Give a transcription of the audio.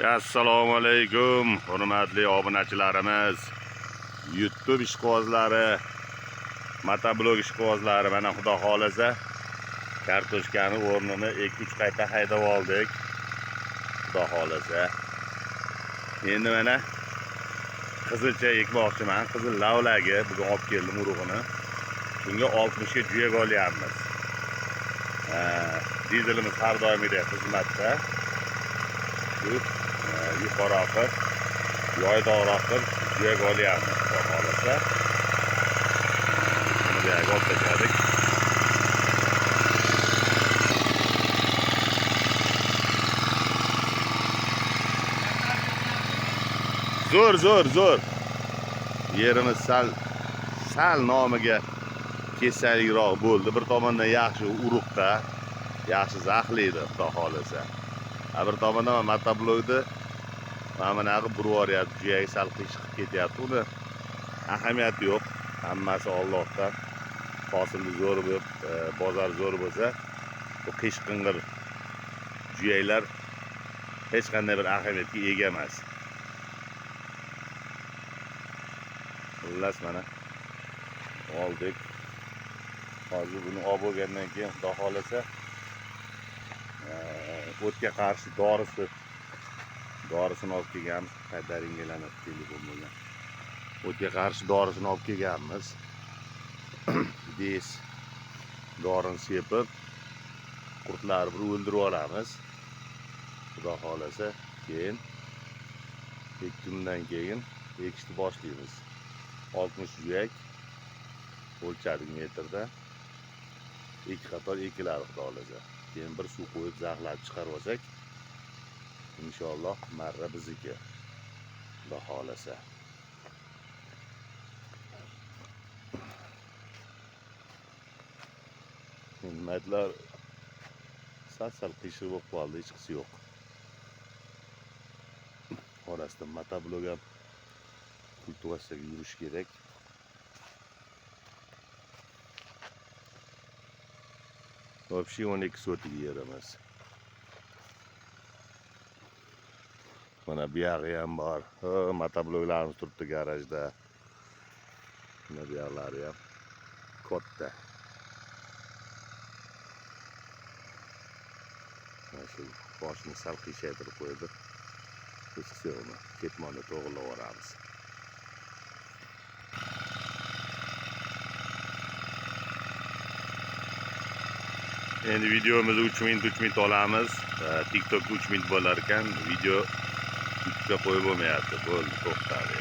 Assalomu alaykum, hurmatli obunachilarimiz, YouTube ishqibozlari, motoblog ishqibozlari. Mana xudo xolasa kartoshkani o'rnini 2-3 qayta haydab oldik. Xudo xolasa. Endi mana qizilcha ekmoqchiman. Qizil lavlagi bugun olib keldim urug'ini. Bunga 60 ga juyag olyapmiz. Dizelimiz har doimgidek xizmatda. Yuqoriroq, yoydoqroq juyag olyapmiz. Xudo xolasa. Buni bu yerga olib tashladik. Zo'r. Yerimiz sal nomiga kesalikroq bo'ldi. Bir tomondan yaxshi urug'da, yaxshi zaxlaydi xudo xolasa. Bir tomondan motoblogda mana bunaqa burvoryapti, juyagi sal qiyshiq ketyapti. Uni ahamiyati yo'q. Hammasi Allohdan. Hosili zo'r bo'lib, bozor zo'r bo'lsa, bu qiyshiqing'ir juyaklar hech qanday bir ahamiyatga ega emas. Xullas mana oldik. Hozir buni olib bo'lgandan keyin xudo xolasa o'tga qarshi dorisini olib kelganmiz. Qaytaringalanib telefon bo'lgan. O'tga qarshi dorisini olib kelganmiz. Des dorini sepib qurtlarni bir o'ldirib olamiz. Xudo xolasa keyin 2 kundan keyin ekishni boshlaymiz. 60 juyak o'lchadik metrda. 2 qator ekiladi xudo xolasa. Keyin bir suv qo'yib zaxlab chiqarib olsak, inshaalloh marra bizniki. Xudo xolasa. Nimalar sal qiyshiq bo'lib qoldi, hech qisi yo'q. Orasida motoblog ham kultivatsiyaga yurish kerak. Вообще 12 sotik yerimiz. Mana bu yog'i ham bor. Motobloglarimiz turibdi garajda. Mana bu yoqlari ham katta. Mana shu boshini sal qiyshaytirib qo'ydi. Hech qisi yo'qmi? Ketmonni to'g'rilab yuboramiz. Endi videomizni 3 minut olamiz. TikTokda 3 minut bo'lar ekan, video YouTube'ga qo'yib bo'lmayapti. Bo'ldi, to'xtadi.